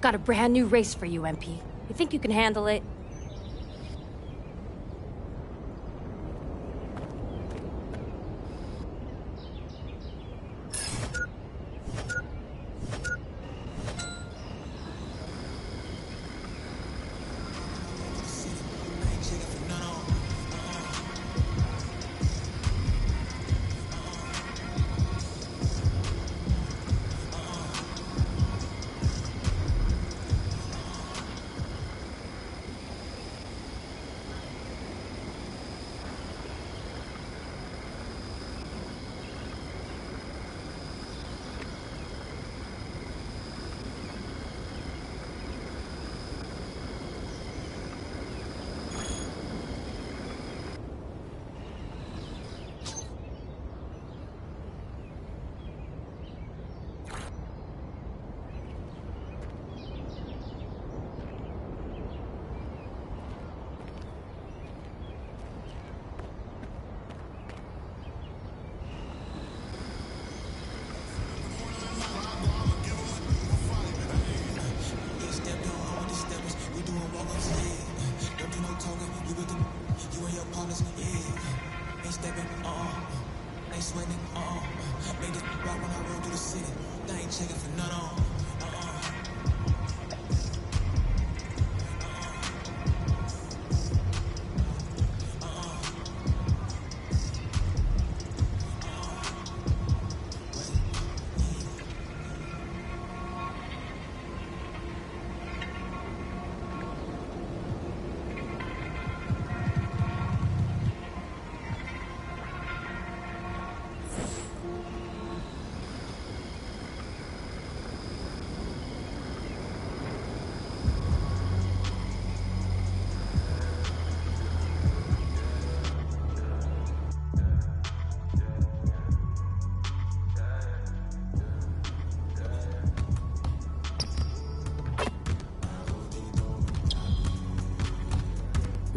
Got a brand new race for you, MP. You think you can handle it?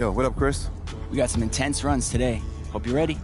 Yo, what up, Chris? We got some intense runs today. Hope you're ready.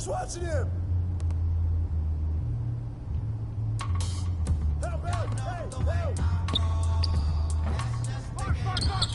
Who's watching him? Help, help, help, help! Mark, mark, mark!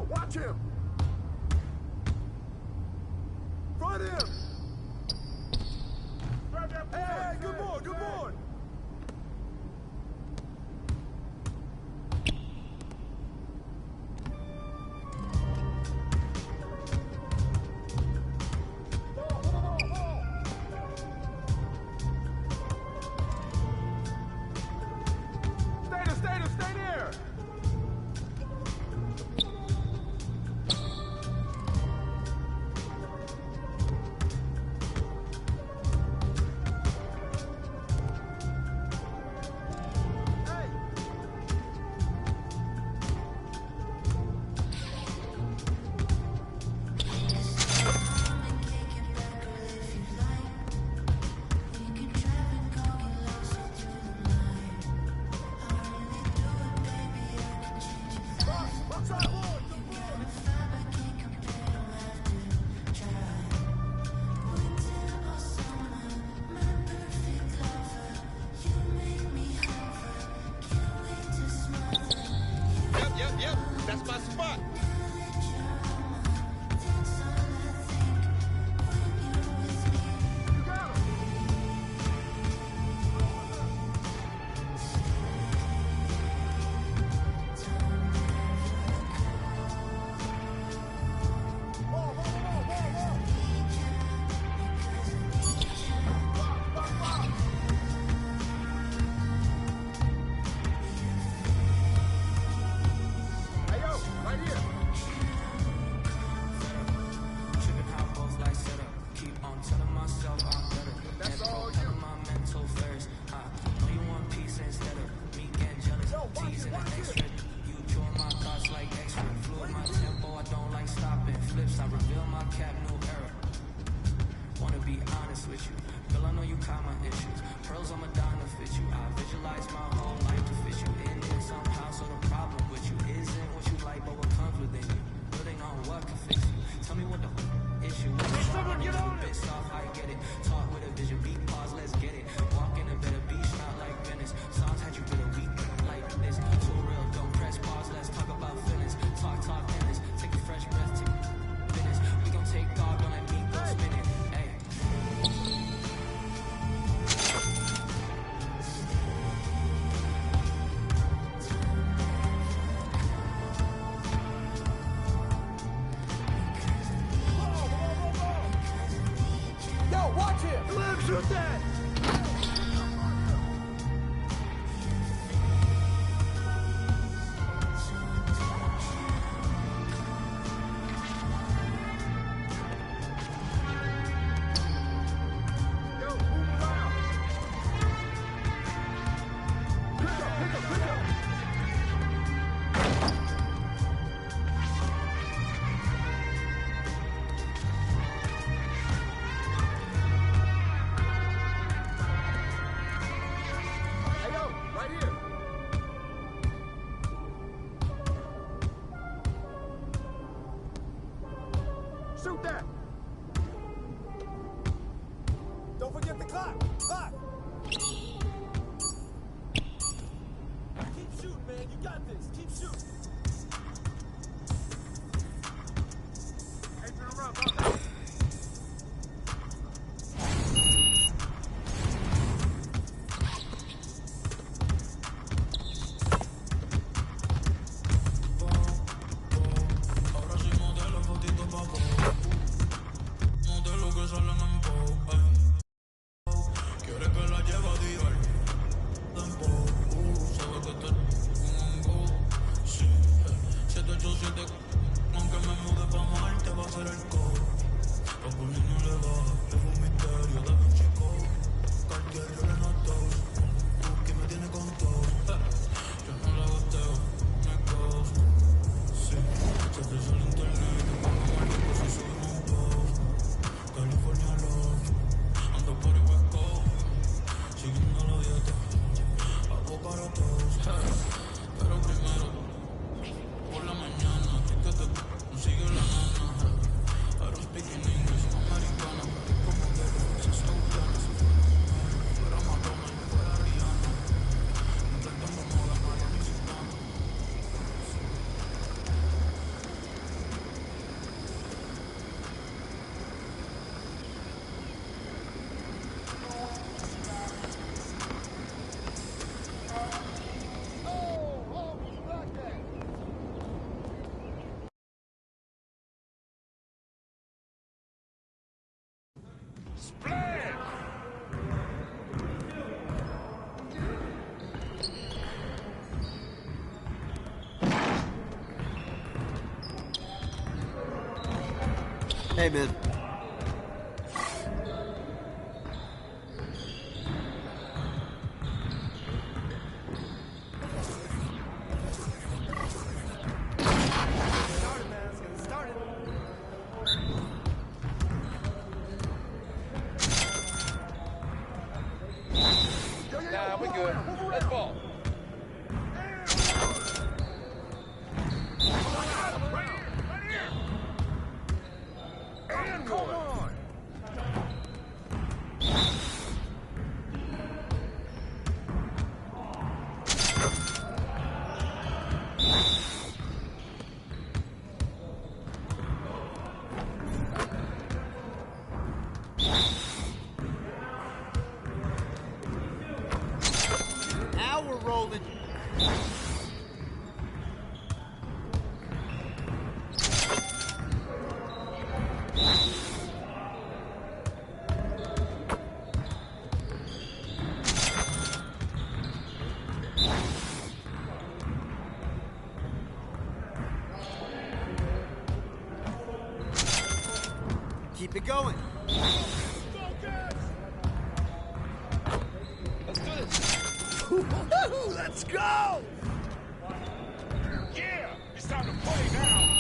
Watch him! Front him! Hey, good boy, good boy! spot. You got him. Hey, yo, right here. Tripping how both lights set up. Keep on telling myself I'm better. That's Never all propelling you. my mental first. I know you want peace instead of me getting jealous. Yo, watch it, Teasing the watch it. extra. You drawing my thoughts like extra. Fluid my tempo, I don't like stopping. Flips, I reveal my cap, new era. Wanna be honest with you. Girl, I know you caught my issues. Pearls on Madonna fit you. I visualize my whole life to fit you in it somehow. So the problem with you isn't what you like, but what comes within you. Building on what can fix you. Tell me what the issue is. Someone get on A bit soft, I get it. Talk with a vision, beat pause, let's get it. Walk in a better beach, not like Venice. Songs had you been a week like this. Too real, don't press pause, let's talk about feelings. Talk, endless. Take a fresh breath, take business. We gon' take off, don't let me go spinning. Hey. Yo, watch him. Slim, shoot that. Yo, move around. Pick up. Hey, yo, right here. Shoot that. Don't forget the clock. Keep shooting, man. You got this. Keep shooting. Hey, turn around. Bobby. Ahora soy modelo, fotito pa' Vogue. Modelo que salen en Vogue, ey. Quiere que la lleve a Dior. Tempo, sabe que te un go. Sí, 787, aunque me mude pa' Marte va a ser el code. Papuli no le va, es un misterio de Vinci Code. Cartier yo le noto, que me tiene con todo. Yo no la goteo, me ghost. Sí, se te sale internet, que cuando muerde pues se sube un post. California Love, ando por el West Coast, siguiendo la dieta, hago para todos. Pero primero, por la mañana, que te consigue la nana. I don't speak in English, americana, como de esas aullanas. Fuera Madonna y fuera Rihanna, intentando moda, no la mexicana. Hey, man. Nah, we good. Let's ball. Right here. And come on. keep it going. Let's do this. Let's go! Yeah! It's time to play now!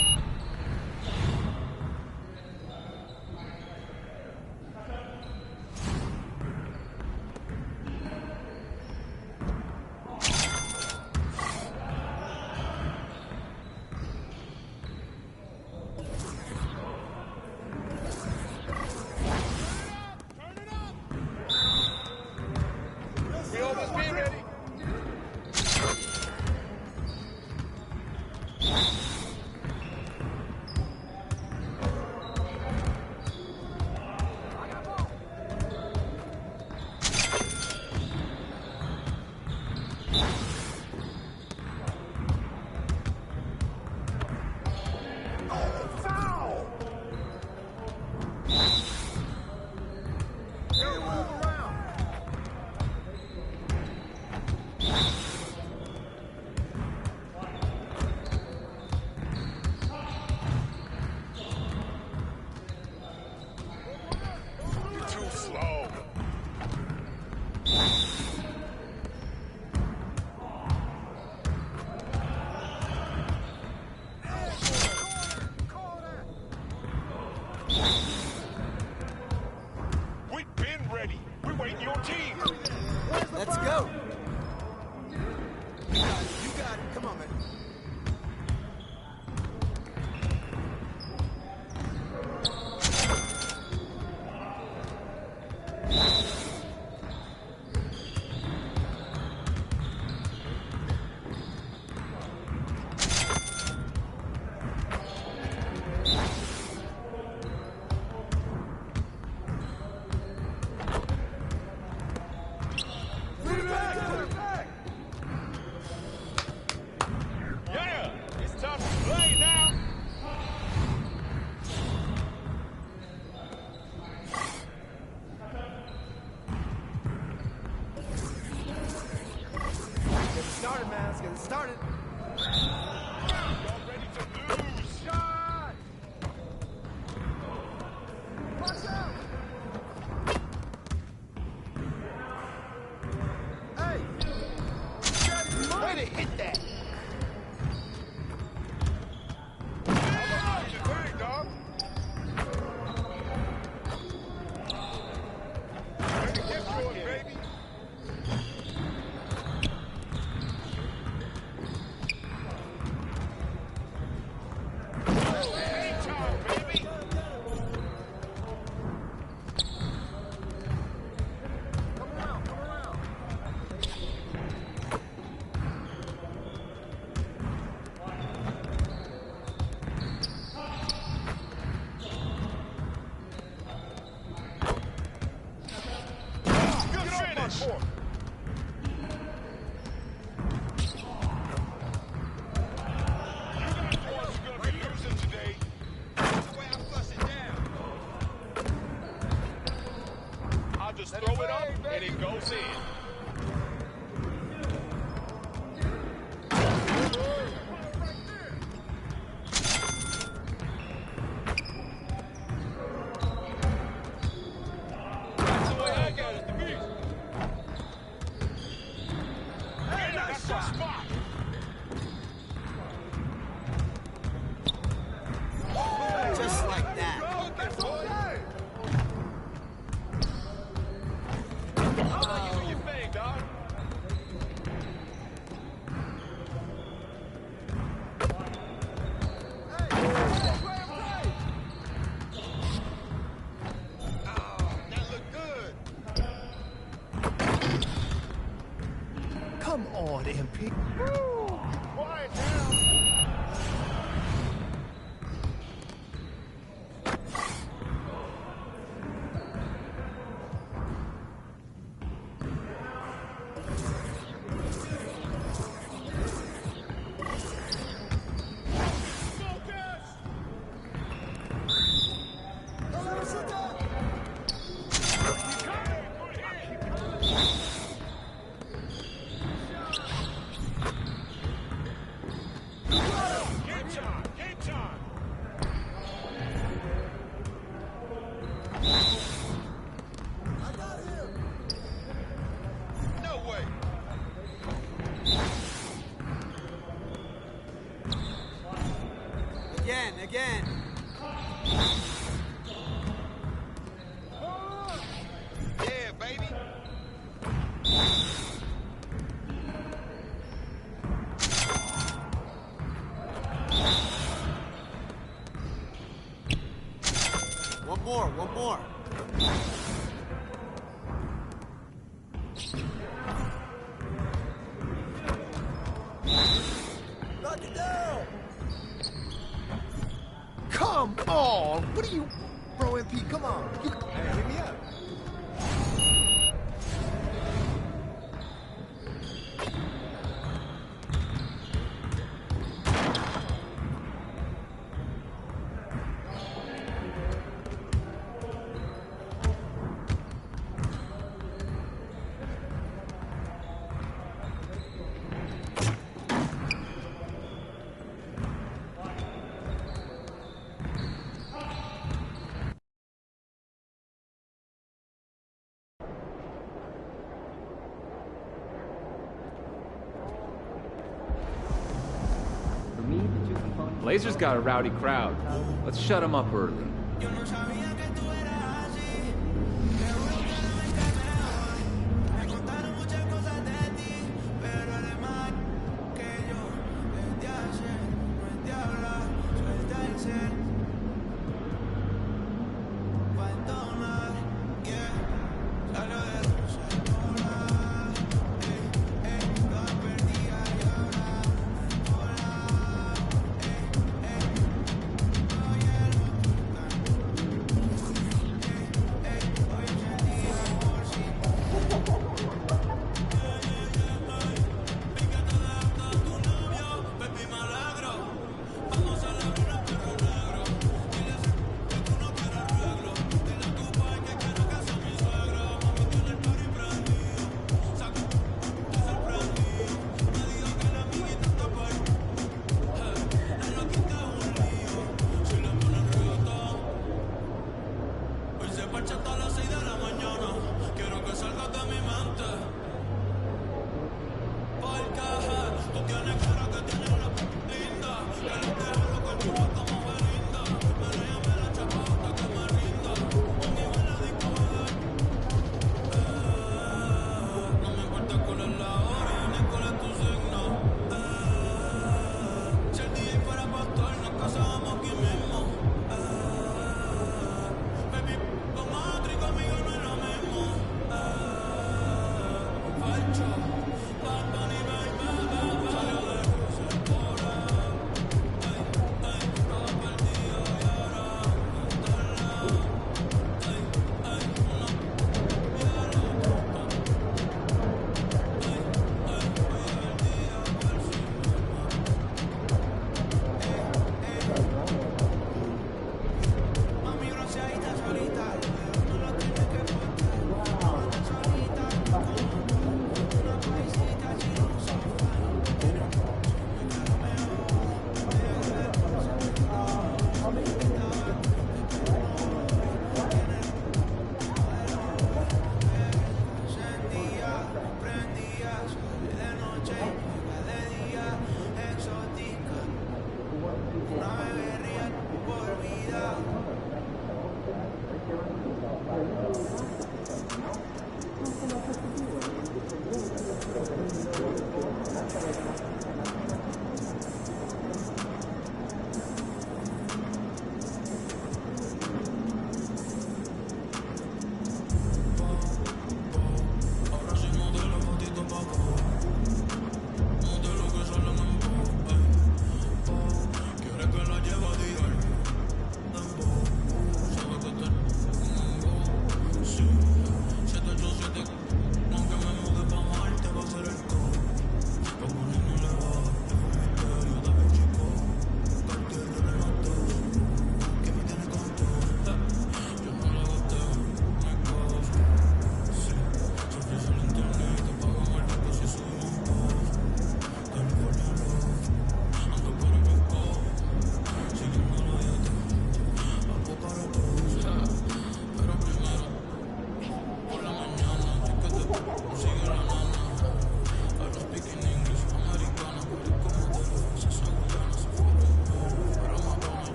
Again. Yeah, baby. One more. Knock it down. Come on. What are you... Bro, MP, come on. Hey, hit me up. Blazer's got a rowdy crowd. Let's shut him up early.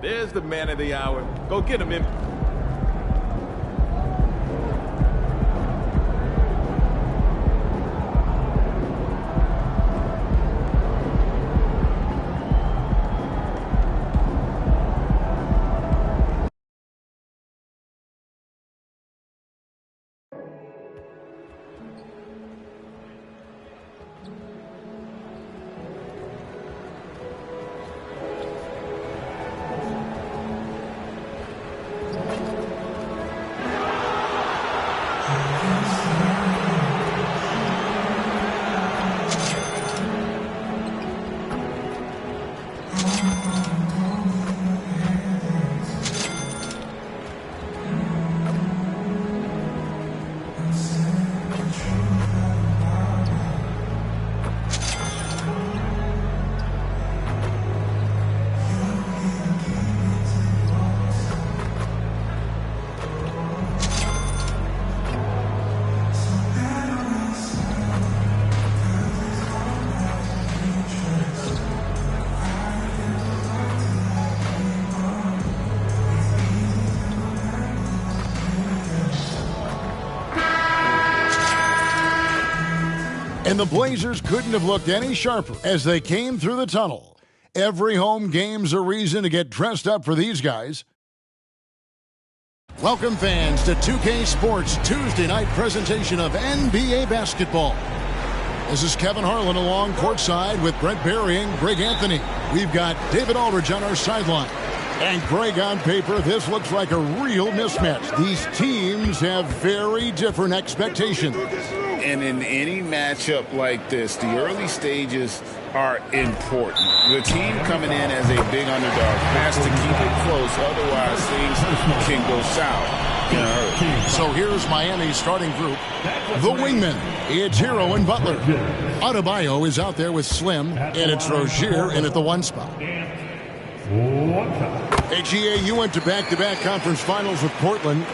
There's the man of the hour. Go get him, MP. And the Blazers couldn't have looked any sharper as they came through the tunnel. Every home game's a reason to get dressed up for these guys. Welcome, fans, to 2K Sports Tuesday night presentation of NBA basketball. This is Kevin Harlan along courtside with Brent Barry and Greg Anthony. We've got David Aldridge on our sideline. And Greg, on paper, this looks like a real mismatch. These teams have very different expectations. And in any matchup like this, the early stages are important. The team coming in as a big underdog has to keep it close, otherwise things can go south. So here's Miami's starting group. The wingmen, it's Hero and Butler. Adebayo is out there with Slim, and it's Rozier in at the one spot. Hey, GA, you went to back-to-back conference finals with Portland.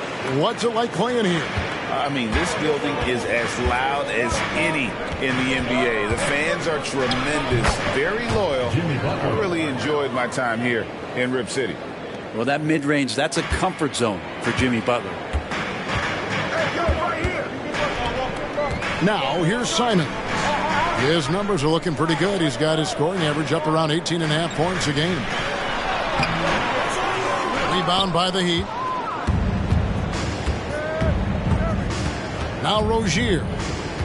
What's it like playing here? I mean, this building is as loud as any in the NBA. The fans are tremendous, very loyal. I really enjoyed my time here in Rip City. Well, that mid-range, that's a comfort zone for Jimmy Butler. Now, here's Simon. His numbers are looking pretty good. He's got his scoring average up around 18.5 points a game. Rebound by the Heat. Now Rozier.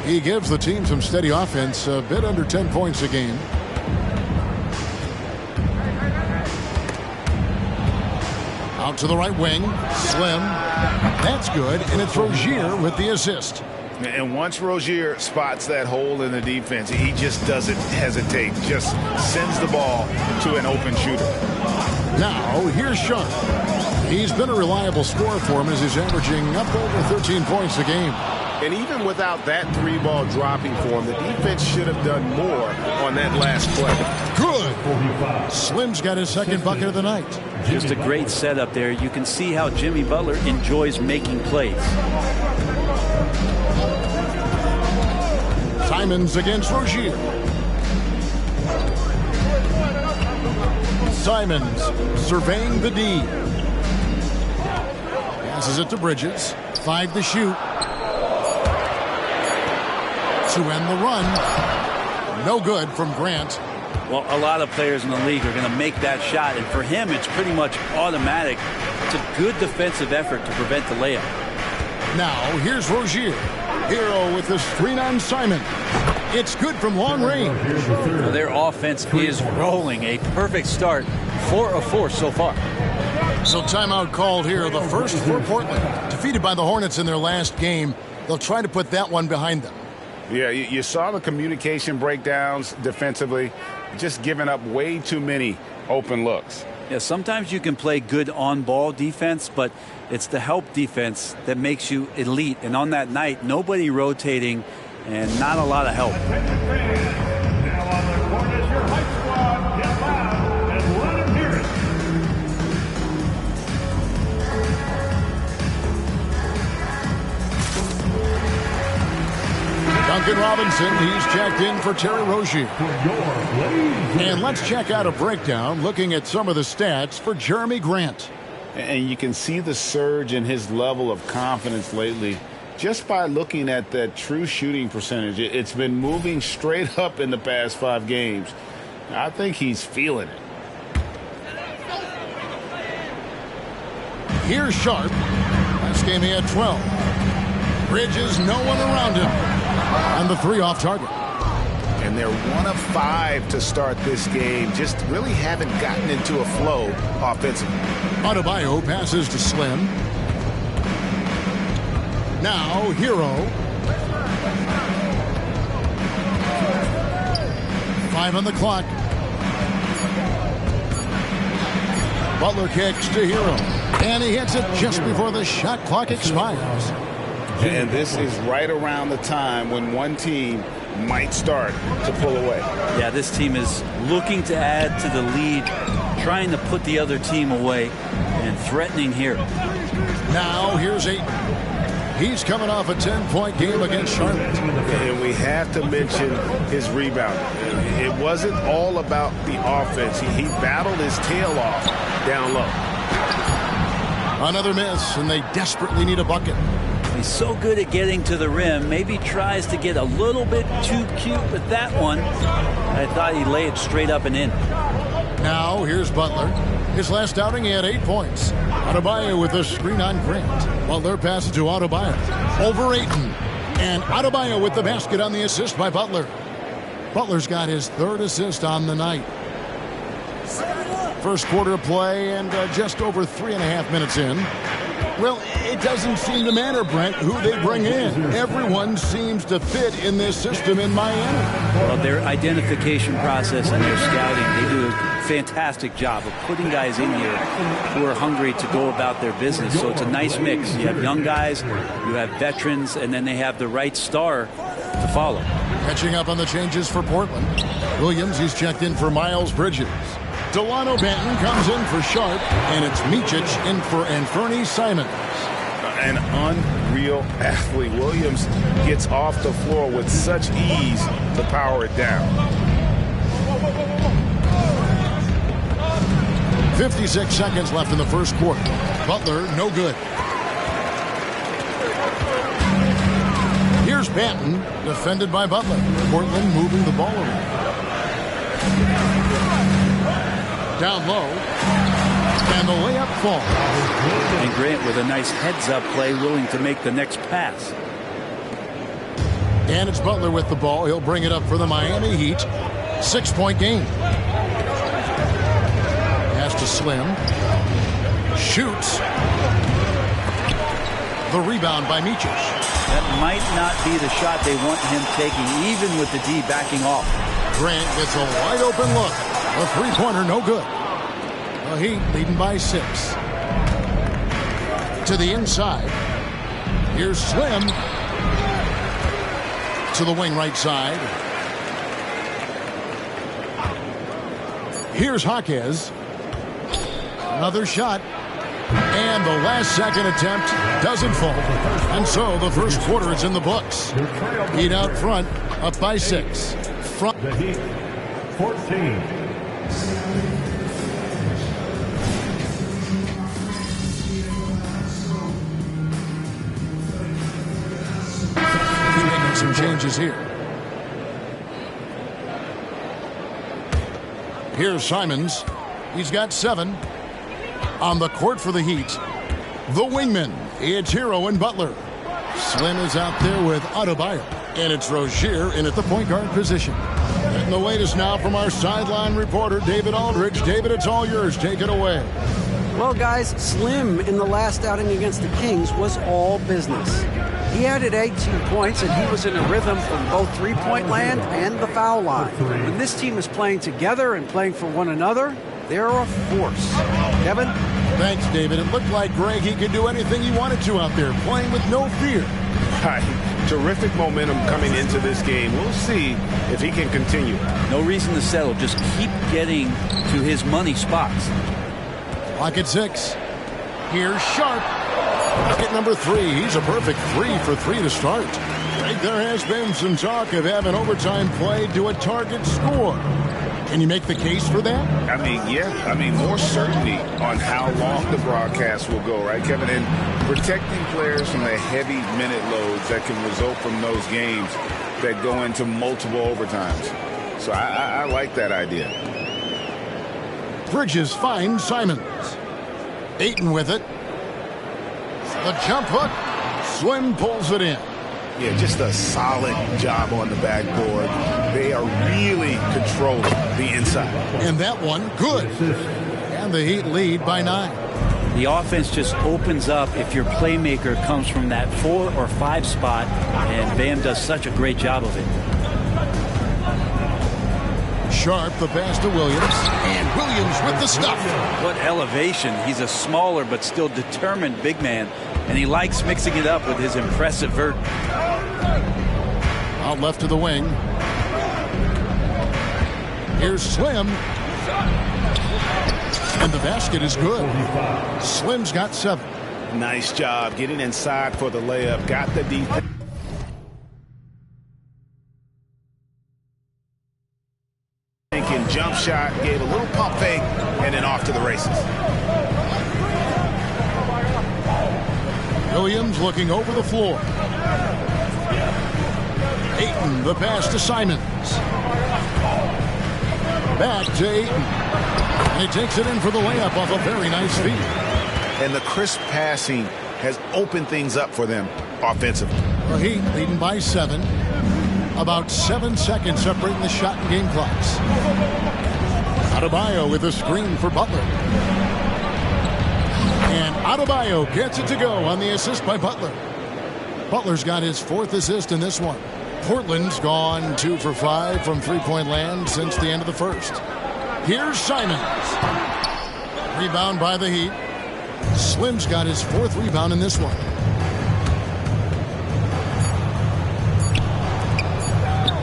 He gives the team some steady offense, a bit under 10 points a game. Out to the right wing. Slim. That's good, and it's Rozier with the assist. And once Rozier spots that hole in the defense, he just doesn't hesitate. Just sends the ball to an open shooter. Now, here's Sean. He's been a reliable scorer for him as he's averaging up over 13 points a game. And even without that 3-ball dropping for him, the defense should have done more on that last play. Good. Slim's got his second bucket of the night. Just a great setup there. You can see how Jimmy Butler enjoys making plays. Simons against Rozier. Simons surveying the D. Passes it to Bridges. 5 to shoot. To end the run. No good from Grant. Well, a lot of players in the league are going to make that shot, and for him, it's pretty much automatic. It's a good defensive effort to prevent the layup. Now, here's Rozier. Hero with the screen on Simon. It's good from long range. Well, their offense is rolling. A perfect start. 4 of 4 so far. So timeout called here. The first for Portland. Defeated by the Hornets in their last game. They'll try to put that one behind them. Yeah, you saw the communication breakdowns defensively. Just giving up way too many open looks. Yeah, sometimes you can play good on-ball defense, but it's the help defense that makes you elite. And on that night, nobody rotating and not a lot of help. Now on the court is your hype squad. Get loud and let him hear it. Duncan Robinson, he's checked in for Terry Rozier. And let's check out a breakdown looking at some of the stats for Jeremy Grant. And you can see the surge in his level of confidence lately just by looking at that true shooting percentage. It's been moving straight up in the past 5 games. I think he's feeling it. Here's Sharp. Last game he had 12. Bridges, no one around him. On the 3 off target. And they're 1 of 5 to start this game. Just really haven't gotten into a flow offensively. Adebayo passes to Slim. Now, Hero. 5 on the clock. Butler kicks to Hero. And he hits it just before the shot clock expires. And this is right around the time when one team might start to pull away. Yeah, this team is looking to add to the lead, trying to put the other team away, and threatening here. Now, here's Ayton. He's coming off a 10-point game against Charlotte. And we have to mention his rebound. It wasn't all about the offense. He battled his tail off down low. Another miss, and they desperately need a bucket. He's so good at getting to the rim. Maybe tries to get a little bit too cute with that one. I thought he'd lay it straight up and in. Now, here's Butler. His last outing, he had 8 points. Adebayo with a screen on Grant. Butler passes to Adebayo. Over Ayton. And Adebayo with the basket on the assist by Butler. Butler's got his 3rd assist on the night. First quarter play and just over 3.5 minutes in. Well, it doesn't seem to matter, Brent, who they bring in. Everyone seems to fit in this system in Miami. Well, their identification process and their scouting, they do a fantastic job of putting guys in here who are hungry to go about their business. So it's a nice mix. You have young guys, you have veterans, and then they have the right star to follow. Catching up on the changes for Portland. Williams, he's checked in for Miles Bridges. Delano Banton comes in for Sharp, and it's Micic in for Anthony Simons. An unreal athlete. Williams gets off the floor with such ease to power it down. 56 seconds left in the first quarter. Butler, no good. Here's Banton, defended by Butler. Portland moving the ball around. Down low. And the layup falls. And Grant with a nice heads-up play, willing to make the next pass. And it's Butler with the ball. He'll bring it up for the Miami Heat. 6-point game. Pass to Slim. Shoots. The rebound by Micic. That might not be the shot they want him taking, even with the D backing off. Grant gets a wide open look. A three-pointer, no good. The Heat leading by 6. To the inside. Here's Slim. to the wing right side. Here's Jaquez. Another shot. And the last second attempt doesn't fall. And so the first quarter is in the books. Heat out front, up by 6. Front. The Heat, 14. Making some changes here. Here's Simons. He's got 7. On the court for the Heat, the wingman, it's Hero and Butler. Slim is out there with Adebayo, and it's Rozier in at the point guard position. And the latest now from our sideline reporter, David Aldridge. David, it's all yours. Take it away. Well, guys, Slim in the last outing against the Kings was all business. He added 18 points, and he was in a rhythm from both three-point land and the foul line. When this team is playing together and playing for one another, they're a force. Kevin? Thanks, David. It looked like Greg, he could do anything he wanted to out there, playing with no fear. Right. Terrific momentum coming into this game. We'll see if he can continue. No reason to settle. Just keep getting to his money spots. Clock at 6. Here's Sharp. Bucket number 3. He's a perfect 3 for 3 to start. Greg, there has been some talk of having overtime played to a target score. Can you make the case for that? I mean, yeah. I mean, more certainty on how long the broadcast will go, right, Kevin? And protecting players from the heavy minute loads that can result from those games that go into multiple overtimes. So I like that idea. Bridges finds Simons. Ayton with it. The jump hook. Slim pulls it in. Yeah, just a solid job on the backboard. They are really controlling the inside. And that one, good. And the Heat lead by 9. The offense just opens up if your playmaker comes from that 4 or 5 spot, and Bam does such a great job of it. Sharp, the pass to Williams. And Williams with the stuff. What elevation. He's a smaller but still determined big man, and he likes mixing it up with his impressive vert. Out left to the wing. Here's Slim. And the basket is good. Slim's got 7. Nice job getting inside for the layup. Got the defense. Thinking jump shot, gave a little pump fake, and then off to the races. Williams looking over the floor. Ayton, the pass to Simons. Back to Ayton. And he takes it in for the layup off a very nice feed. And the crisp passing has opened things up for them offensively. The Heat leading by 7. About 7 seconds separating the shot and game clocks. Adebayo with a screen for Butler. And Adebayo gets it to go on the assist by Butler. Butler's got his 4th assist in this one. Portland's gone 2 for 5 from three-point land since the end of the first. Here's Simons. Rebound by the Heat. Slim's got his 4th rebound in this one.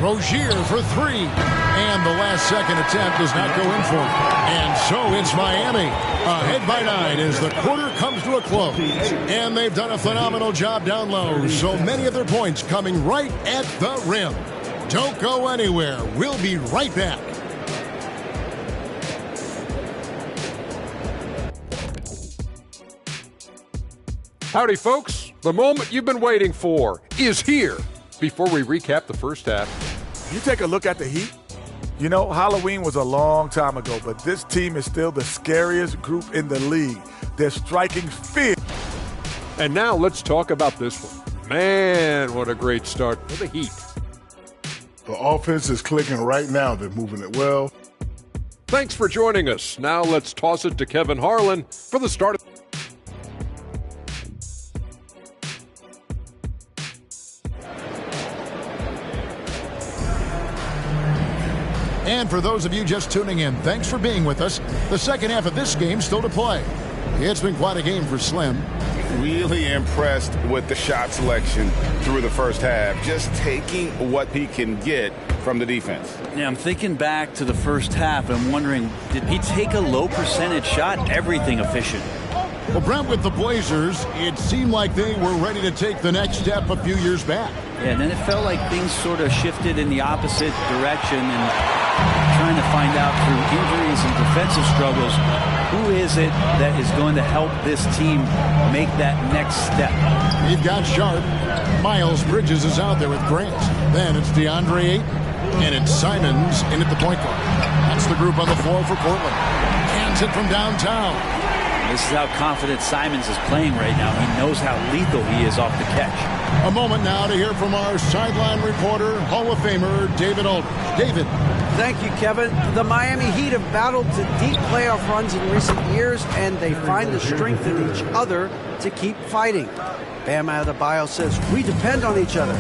Rozier for 3. And the last second attempt does not go in for him. And so it's Miami ahead by 9 as the quarter comes to a close. And they've done a phenomenal job down low. So many of their points coming right at the rim. Don't go anywhere. We'll be right back. Howdy, folks. The moment you've been waiting for is here. Before we recap the first half, you take a look at the Heat. You know, Halloween was a long time ago, but this team is still the scariest group in the league. They're striking fear. And now let's talk about this one. Man, what a great start for the Heat. The offense is clicking right now. They're moving it well. Thanks for joining us. Now let's toss it to Kevin Harlan for the start of And for those of you just tuning in, thanks for being with us. The second half of this game still to play. It's been quite a game for Slim. Really impressed with the shot selection through the first half, just taking what he can get from the defense. Yeah, I'm thinking back to the first half, and I'm wondering, did he take a low percentage shot? Everything efficient. Well, Brent, with the Blazers, it seemed like they were ready to take the next step a few years back. Yeah, and then it felt like things sort of shifted in the opposite direction, and trying to find out through injuries and defensive struggles, who is it that is going to help this team make that next step? We've got Sharp. Miles Bridges is out there with Grant. Then it's DeAndre Ayton, and it's Simons in at the point guard. That's the group on the floor for Portland. Hands it from downtown. This is how confident Simons is playing right now. He knows how lethal he is off the catch. A moment now to hear from our sideline reporter, Hall of Famer David Aldridge. David. Thank you, Kevin. The Miami Heat have battled to deep playoff runs in recent years, and they find the strength in each other to keep fighting. Bam Adebayo says, we depend on each other.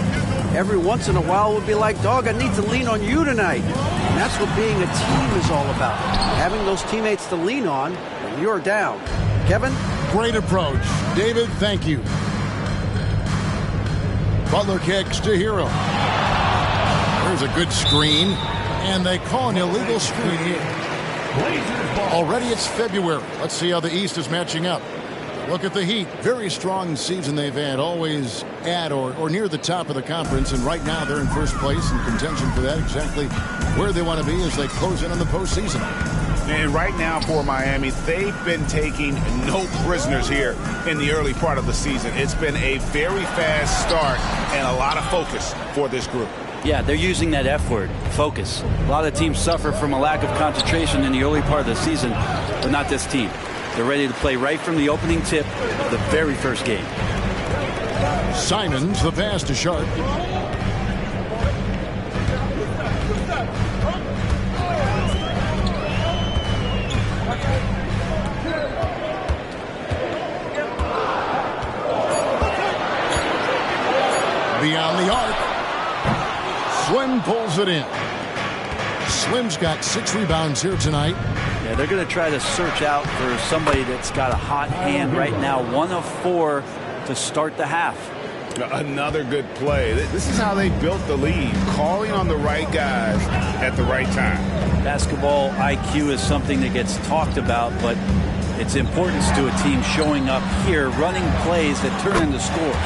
Every once in a while we'll be like, dog, I need to lean on you tonight. And that's what being a team is all about. Having those teammates to lean on when you're down. Kevin? Great approach. David, thank you. Butler kicks to Hero. There's a good screen, and they call an illegal screen here. Already it's February. Let's see how the East is matching up. Look at the Heat. Very strong season they've had, always at or near the top of the conference, and right now they're in first place in contention for that, exactly where they want to be as they close in on the postseason. And right now for Miami, they've been taking no prisoners here in the early part of the season. It's been a very fast start and a lot of focus for this group. Yeah, they're using that F word, focus. A lot of teams suffer from a lack of concentration in the early part of the season, but not this team. They're ready to play right from the opening tip of the very first game. Simons, the pass to Sharp. Beyond the arc. Slim pulls it in. Slim's got 6 rebounds here tonight. Yeah, they're going to try to search out for somebody that's got a hot hand right now. 1 of 4 to start the half. Another good play. This is how they built the lead, calling on the right guys at the right time. Basketball IQ is something that gets talked about, but its importance to a team showing up here, running plays that turn into scores.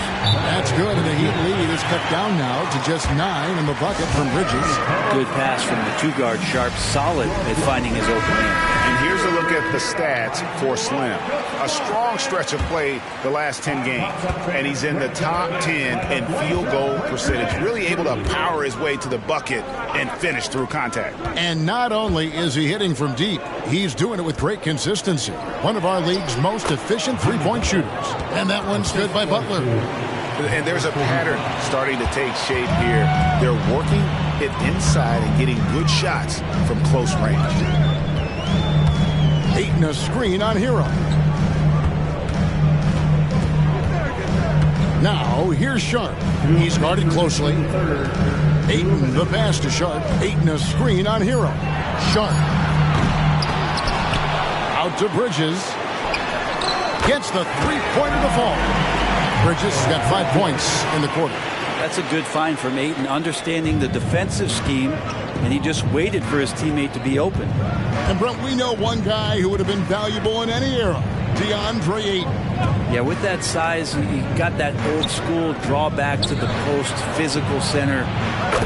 That's good, and the Heat lead is cut down now to just 9 in the bucket from Bridges. Good pass from the 2-guard Sharp, solid at finding his open man. And here's a look at the stats for Slim. A strong stretch of play the last 10 games, and he's in the top 10 in field goal percentage, really able to power his way to the bucket and finish through contact. And not only is he hitting from deep, he's doing it with great consistency. One of our league's most efficient three-point shooters. And that one's good by Butler. And there's a pattern starting to take shape here. They're working it inside and getting good shots from close range. Ayton a screen on Hero. Now, here's Sharp. He's guarded closely. Ayton, the pass to Sharp. Ayton a screen on Hero. Sharp. Out to Bridges. Gets the three-pointer to fall. Bridges has got 5 points in the quarter. That's a good find from Ayton, understanding the defensive scheme, and he just waited for his teammate to be open. And Brent, we know one guy who would have been valuable in any era, DeAndre Ayton. Yeah, with that size, he got that old school drawback to the post, physical center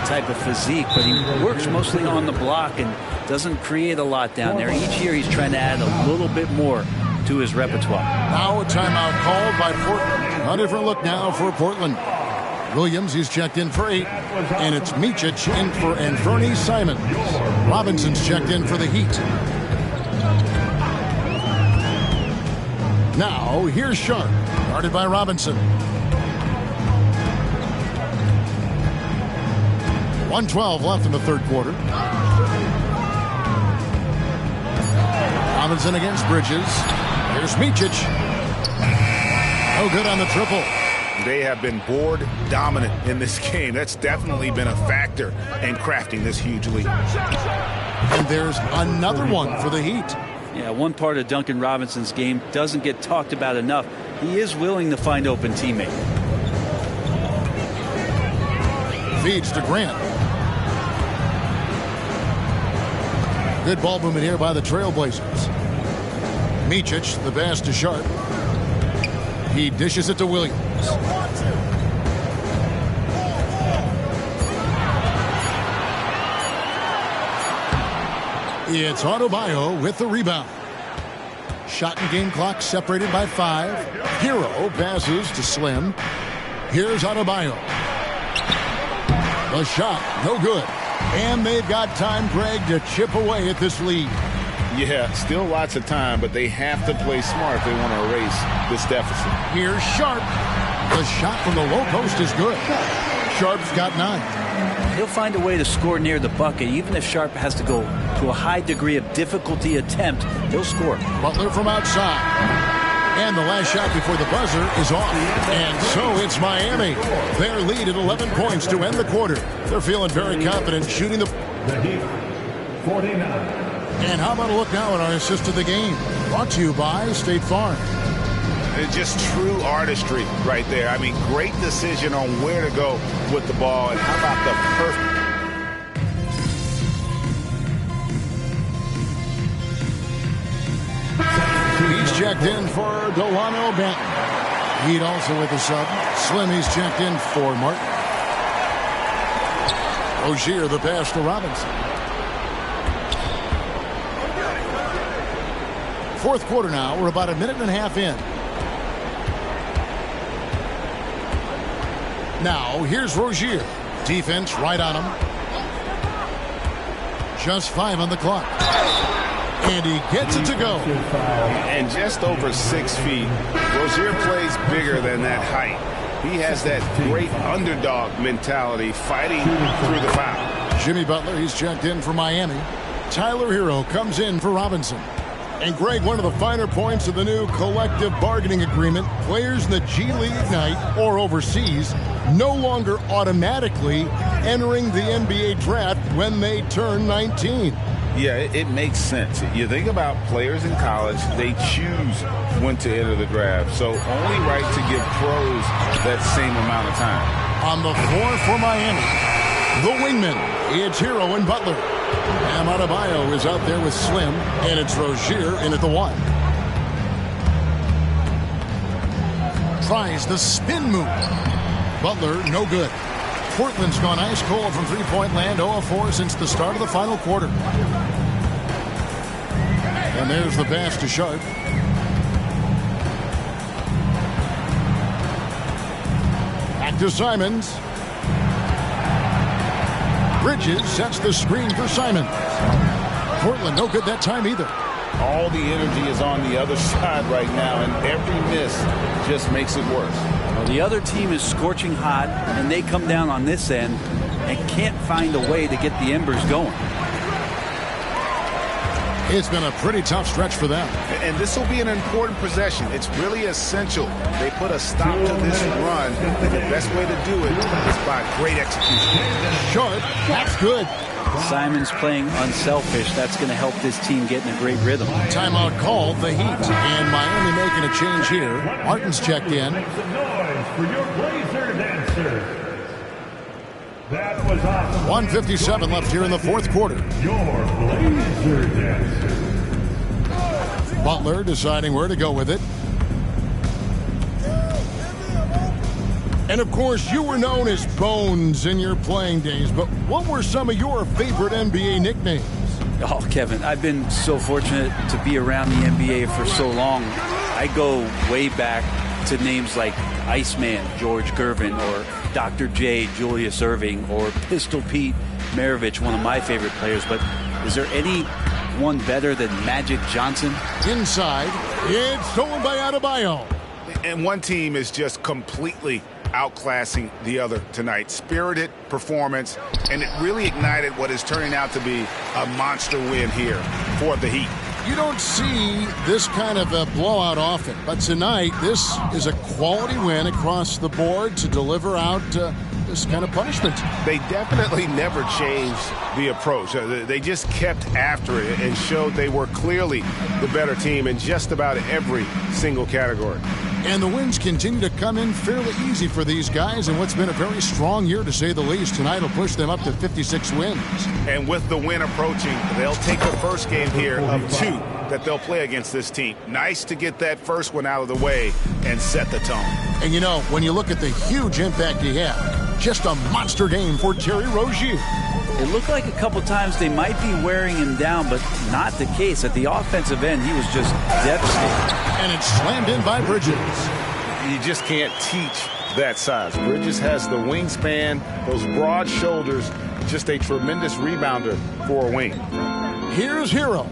type of physique, but he works mostly on the block and doesn't create a lot down there. Each year he's trying to add a little bit more to his repertoire. Now a timeout called by Portland. A different look now for Portland. Williams, he's checked in for 8. And it's Micic in for Anthony Simons. Robinson's checked in for the Heat. Now, here's Sharp, guarded by Robinson. 1:12 left in the third quarter. Robinson against Bridges. Here's Micic. No good on the triple. They have been board dominant in this game. That's definitely been a factor in crafting this huge lead. And there's another one for the Heat. Yeah, one part of Duncan Robinson's game doesn't get talked about enough. he is willing to find open teammate. Feeds to Grant. Good ball movement here by the Trailblazers. Micic, the pass to Sharp. He dishes it to Williams. It's Adebayo with the rebound. Shot and game clock separated by 5. Hero passes to Slim. Here's Adebayo. The shot, no good. And they've got time, Greg, to chip away at this lead. Yeah, still lots of time, but they have to play smart if they want to erase this deficit. Here's Sharp. The shot from the low post is good. Sharp's got 9. He'll find a way to score near the bucket. Even if Sharp has to go to a high degree of difficulty attempt, he'll score. Butler from outside. And the last shot before the buzzer is off. And so it's Miami. Their lead at 11 points to end the quarter. They're feeling very confident shooting the Heat, 49. And how about a look now at our assist of the game? Brought to you by State Farm. It's just true artistry right there. I mean, great decision on where to go with the ball. And how about the perfect... He's checked in for Delano Banton. Heat also with the sub. Slim, he's checked in for Martin. Rozier, the pass to Robinson. Fourth quarter now. We're about a minute and a half in. Now, here's Rozier. Defense right on him. Just 5 on the clock. And he gets it to go. And just over 6 feet. Rozier plays bigger than that height. He has that great underdog mentality fighting through the foul. Jimmy Butler, he's checked in for Miami. Tyler Hero comes in for Robinson. And Greg, one of the finer points of the new collective bargaining agreement, players in the G League Ignite or overseas no longer automatically entering the NBA draft when they turn 19. Yeah, it makes sense. You think about players in college, they choose when to enter the draft. So only right to give pros that same amount of time. On the floor for Miami, the wingmen, it's Hero and Butler. And Adebayo is out there with Slim, and it's Rozier in at the 1. Tries the spin move. Butler, no good. Portland's gone ice cold from three-point land, 0-4 since the start of the final quarter. And there's the pass to Sharp. Back to Simons. Bridges sets the screen for Simons. Portland, no good that time either. All the energy is on the other side right now, and every miss just makes it worse. Well, the other team is scorching hot, and they come down on this end and can't find a way to get the embers going. It's been a pretty tough stretch for them. And this will be an important possession. It's really essential they put a stop to this run, and the best way to do it is by great execution. Sharp, that's good. Simon's playing unselfish. That's going to help this team get in a great rhythm. Timeout called, the Heat. And Miami making a change here. Martin's checked in. Make some noise for your Blazer dancer. That was awesome. 1:57 left here in the fourth quarter. Your Blazer dancer. Butler deciding where to go with it. And of course, you were known as Bones in your playing days, but what were some of your favorite NBA nicknames? Oh, Kevin, I've been so fortunate to be around the NBA for so long. I go way back to names like Iceman, George Gervin, or Dr. J, Julius Erving, or Pistol Pete Maravich, one of my favorite players. But is there any one better than Magic Johnson? Inside, it's stolen by Adebayo. And one team is just completely outclassing the other tonight. Spirited performance, and it really ignited what is turning out to be a monster win here for the Heat. You don't see this kind of a blowout often, but tonight this is a quality win across the board to deliver out this kind of punishment. They definitely never changed the approach. They just kept after it and showed they were clearly the better team in just about every single category. And the wins continue to come in fairly easy for these guys in what's been a very strong year, to say the least. Tonight will push them up to 56 wins. And with the win approaching, they'll take the first game here of 2 that they'll play against this team. Nice to get that first one out of the way and set the tone. And you know, when you look at the huge impact he had, just a monster game for Terry Rozier. It looked like a couple times they might be wearing him down, but not the case. At the offensive end, he was just devastating. And it's slammed in by Bridges. You just can't teach that size. Bridges has the wingspan, those broad shoulders, just a tremendous rebounder for a wing. Here's Hero.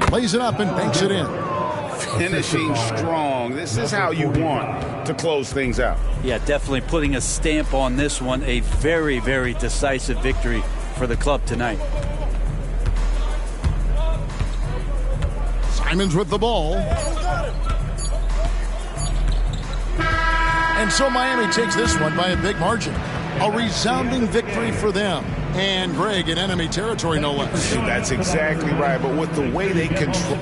Plays it up and banks it in. Finishing strong. This is how you want to close things out. Yeah, definitely putting a stamp on this one. A very, very decisive victory for the club tonight. Simons with the ball. And so Miami takes this one by a big margin. A resounding victory for them. And Greg in enemy territory, no less. That's exactly right. But with the way they control